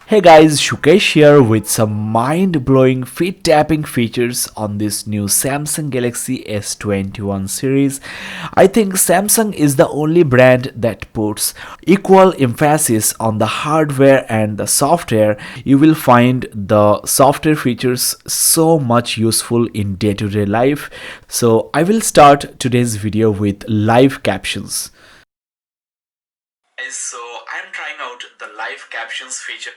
Hey guys, Shukesh here with some mind-blowing feet tapping features on this new Samsung Galaxy S21 series. I think Samsung is the only brand that puts equal emphasis on the hardware and the software. You will find the software features so much useful in day-to-day life. So I will start today's video with live captions. So I'm trying out the live captions feature.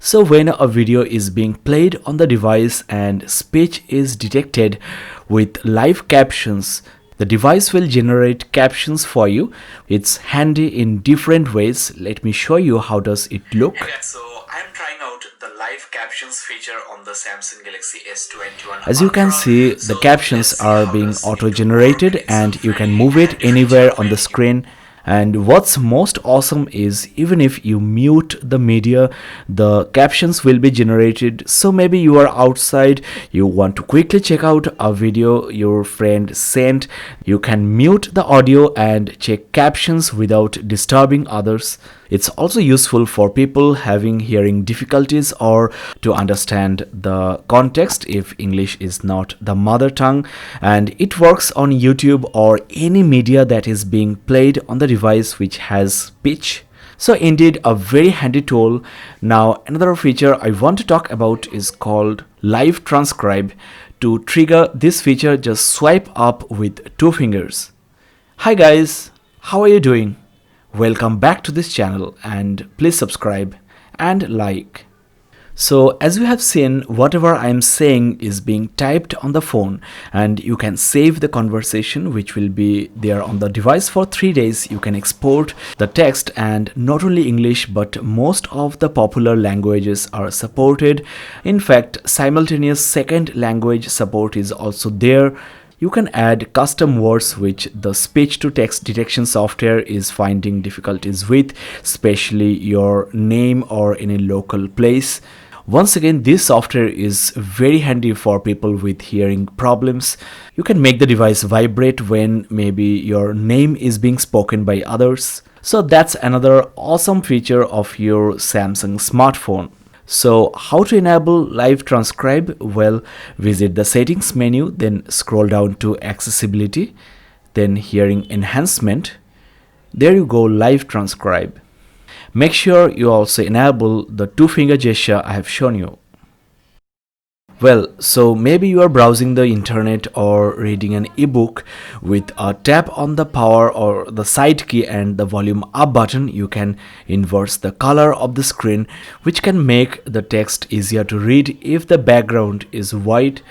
So when a video is being played on the device and speech is detected with live captions, the device will generate captions for you. It's handy in different ways. Let me show you how does it look. So I'm trying out the live captions feature on the Samsung Galaxy S21. As you can see, the captions are being auto-generated and you can move it anywhere on the screen. And what's most awesome is even if you mute the media, the captions will be generated. So maybe you are outside, you want to quickly check out a video your friend sent, you can mute the audio and check captions without disturbing others. It's also useful for people having hearing difficulties or to understand the context if English is not the mother tongue, and it works on YouTube or any media that is being played on the device which has speech. So indeed a very handy tool. Now another feature I want to talk about is called live transcribe. To trigger this feature, just swipe up with two fingers. Hi guys, how are you doing? Welcome back to this channel and please subscribe and like. So as you have seen, whatever I am saying is being typed on the phone and you can save the conversation which will be there on the device for 3 days. You can export the text, and not only English but most of the popular languages are supported. In fact, simultaneous second language support is also there. You can add custom words which the speech-to-text detection software is finding difficulties with, especially your name or any local place. Once again, this software is very handy for people with hearing problems. You can make the device vibrate when maybe your name is being spoken by others. So that's another awesome feature of your Samsung smartphone. So how to enable live transcribe? Well, visit the settings menu, then scroll down to accessibility, then hearing enhancement. There you go, live transcribe. Make sure you also enable the two-finger gesture I have shown you. Well, so maybe you are browsing the internet or reading an ebook. With a tap on the power or the side key and the volume up button, you can inverse the color of the screen, which can make the text easier to read if the background is white.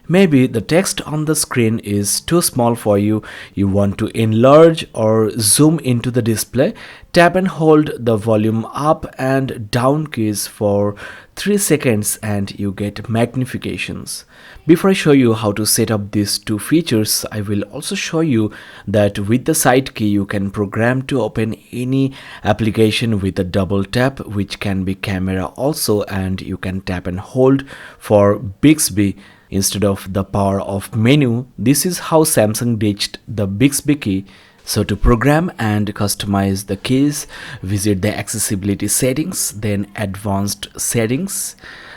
Maybe the text on the screen is too small for you. You want to enlarge or zoom into the display. Tap and hold the volume up and down keys for 3 seconds and you get magnifications. Before I show you how to set up these two features, I will also show you that with the side key you can program to open any application with a double tap, which can be camera also, and you can tap and hold for Bixby instead of the power of menu. This is how Samsung ditched the Bixby key. So to program and customize the keys, visit the accessibility settings, then advanced settings.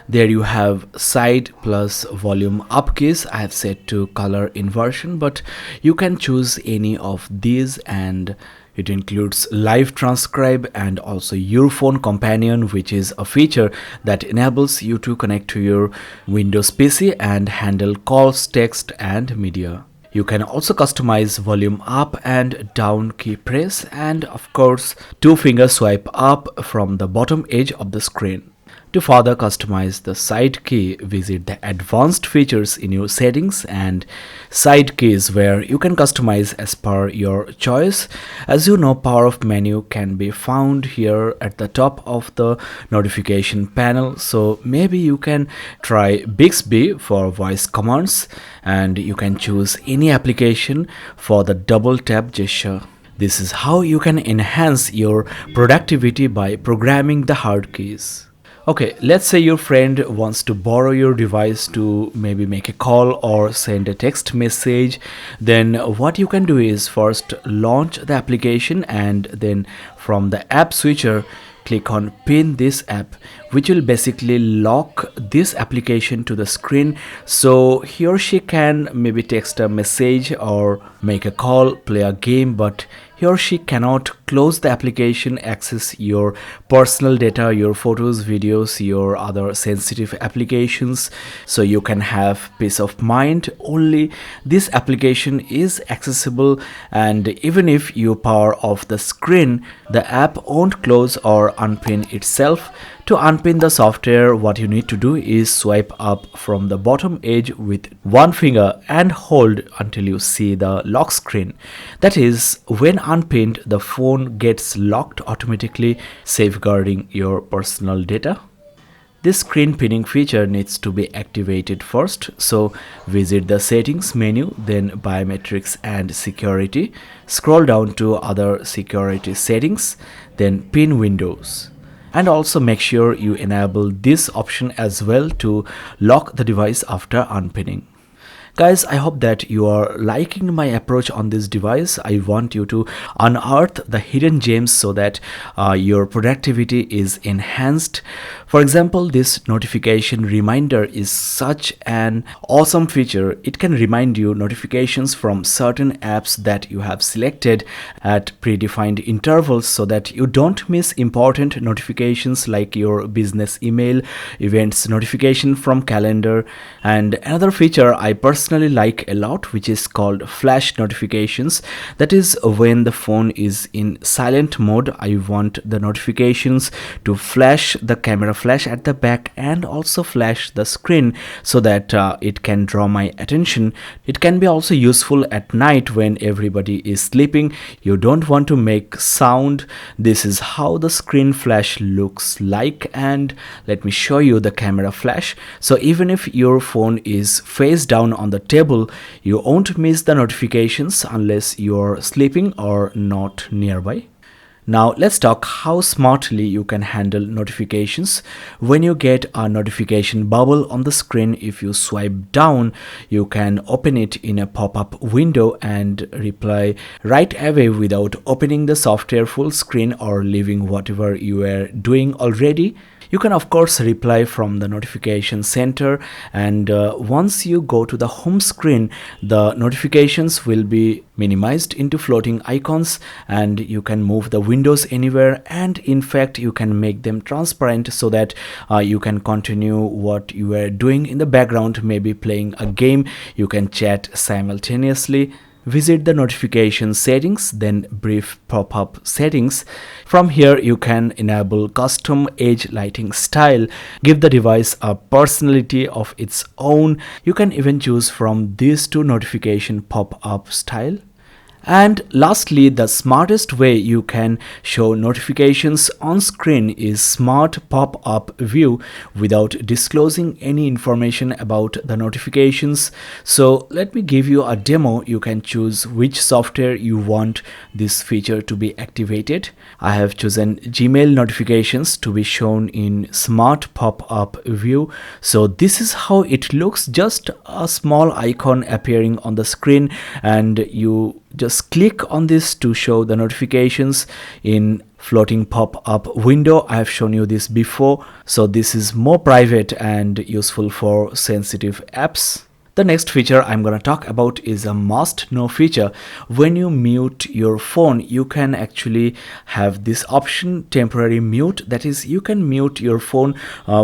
There you have side plus volume up keys. I have set to color inversion, but you can choose any of these, and it includes live transcribe and also your phone companion, which is a feature that enables you to connect to your Windows PC and handle calls, text and media. You can also customize volume up and down key press, and of course two-finger swipe up from the bottom edge of the screen. To further customize the side key, visit the advanced features in your settings and side keys, where you can customize as per your choice. As you know, power of menu can be found here at the top of the notification panel. So maybe you can try Bixby for voice commands, and you can choose any application for the double tap gesture. This is how you can enhance your productivity by programming the hard keys. Okay, let's say your friend wants to borrow your device to maybe make a call or send a text message. Then what you can do is first launch the application, and then from the app switcher click on pin this app, which will basically lock this application to the screen, so he or she can maybe text a message or make a call, play a game, but he or she cannot close the application, access your personal data, your photos, videos, your other sensitive applications. So you can have peace of mind. Only this application is accessible, and even if you power off the screen, the app won't close or unpin itself. To unpin the software, what you need to do is swipe up from the bottom edge with one finger and hold until you see the lock screen. That is, when unpinned, the phone gets locked automatically, safeguarding your personal data. This screen pinning feature needs to be activated first, so visit the settings menu, then biometrics and security. Scroll down to other security settings, then pin windows. And also make sure you enable this option as well to lock the device after unpinning. Guys, I hope that you are liking my approach on this device. I want you to unearth the hidden gems so that your productivity is enhanced. For example, this notification reminder is such an awesome feature. It can remind you notifications from certain apps that you have selected at predefined intervals so that you don't miss important notifications like your business email, events notification from calendar. And another feature I personally like a lot, which is called flash notifications. That is, when the phone is in silent mode, I want the notifications to flash, the camera flash at the back and also flash the screen so that it can draw my attention. It can be also useful at night when everybody is sleeping. You don't want to make sound. This is how the screen flash looks like, and let me show you the camera flash. So even if your phone is face down on the table, you won't miss the notifications unless you're sleeping or not nearby. Now let's talk how smartly you can handle notifications. When you get a notification bubble on the screen, if you swipe down, you can open it in a pop-up window and reply right away without opening the software full screen or leaving whatever you were doing already. You can of course reply from the notification center, and once you go to the home screen, the notifications will be minimized into floating icons, and you can move the windows anywhere, and in fact you can make them transparent so that you can continue what you were doing in the background, maybe playing a game. You can chat simultaneously. Visit the notification settings, then brief pop-up settings. From here you can enable custom edge lighting style, give the device a personality of its own. You can even choose from these two notification pop-up style. And lastly, the smartest way you can show notifications on screen is smart pop-up view without disclosing any information about the notifications. So let me give you a demo. You can choose which software you want this feature to be activated. I have chosen Gmail notifications to be shown in smart pop-up view. So this is how it looks, just a small icon appearing on the screen, and you just click on this to show the notifications in floating pop-up window. I have shown you this before, so this is more private and useful for sensitive apps. The next feature I'm going to talk about is a must-know feature. When you mute your phone, you can actually have this option, temporary mute. That is, you can mute your phone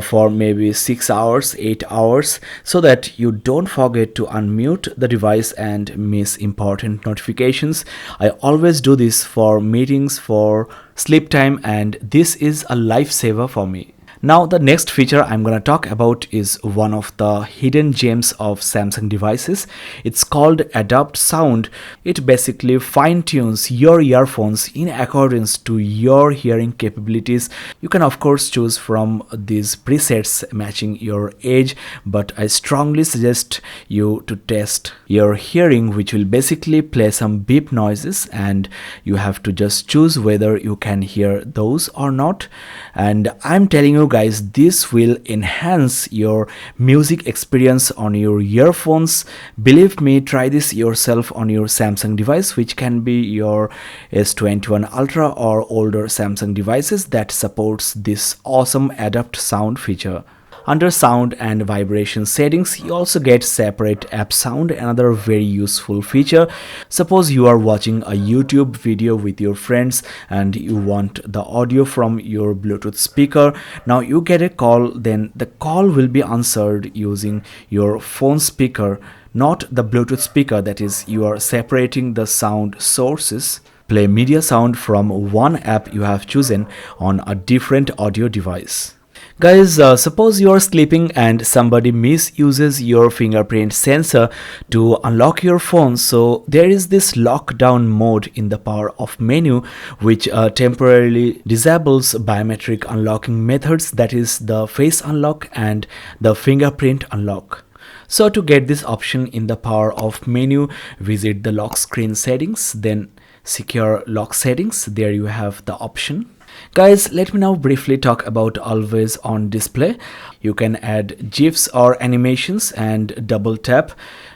for maybe 6 hours, 8 hours, so that you don't forget to unmute the device and miss important notifications. I always do this for meetings, for sleep time, and this is a lifesaver for me. Now the next feature I'm going to talk about is one of the hidden gems of Samsung devices. It's called Adapt Sound. It basically fine-tunes your earphones in accordance to your hearing capabilities. You can of course choose from these presets matching your age, but I strongly suggest you to test your hearing, which will basically play some beep noises, and you have to just choose whether you can hear those or not. And I'm telling you know guys, this will enhance your music experience on your earphones. Believe me, try this yourself on your Samsung device, which can be your S21 Ultra or older Samsung devices that supports this awesome adapt sound feature. Under sound and vibration settings, you also get separate app sound, another very useful feature. Suppose you are watching a YouTube video with your friends and you want the audio from your Bluetooth speaker. Now you get a call, then the call will be answered using your phone speaker, not the Bluetooth speaker. That is, you are separating the sound sources. Play media sound from one app you have chosen on a different audio device. Guys, suppose you are sleeping and somebody misuses your fingerprint sensor to unlock your phone. So there is this lockdown mode in the power off menu which temporarily disables biometric unlocking methods, that is the face unlock and the fingerprint unlock. So to get this option in the power off menu, visit the lock screen settings, then secure lock settings. There you have the option. Guys, let me now briefly talk about always on display. You can add GIFs or animations and double tap,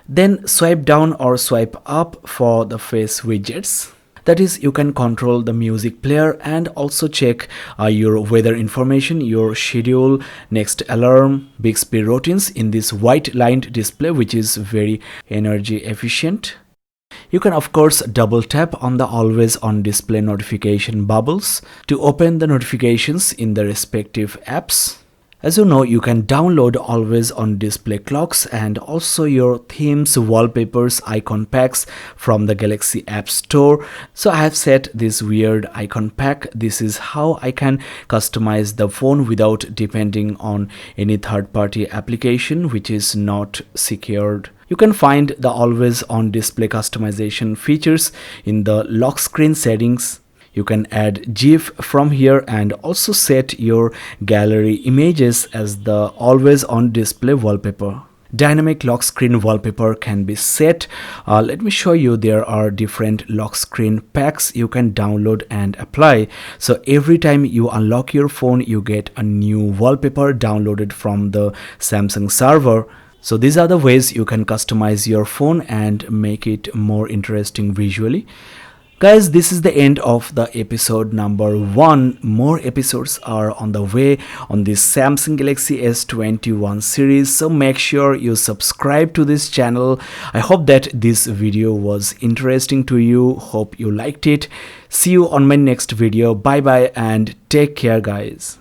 then swipe down or swipe up for the face widgets. That is, you can control the music player and also check your weather information, your schedule, next alarm, Bixby routines in this white lined display, which is very energy efficient. You can of course double tap on the always on display notification bubbles to open the notifications in the respective apps. As you know, you can download always on display clocks and also your themes, wallpapers, icon packs from the Galaxy App Store. So I have set this weird icon pack. This is how I can customize the phone without depending on any third-party application which is not secured. You can find the always on display customization features in the lock screen settings. You can add GIF from here and also set your gallery images as the always on display wallpaper. Dynamic lock screen wallpaper can be set. Let me show you. There are different lock screen packs you can download and apply. So every time you unlock your phone, you get a new wallpaper downloaded from the Samsung server. So these are the ways you can customize your phone and make it more interesting visually. Guys, this is the end of the episode number 1. More episodes are on the way on this Samsung Galaxy S21 series. So make sure you subscribe to this channel. I hope that this video was interesting to you. Hope you liked it. See you on my next video. Bye bye and take care guys.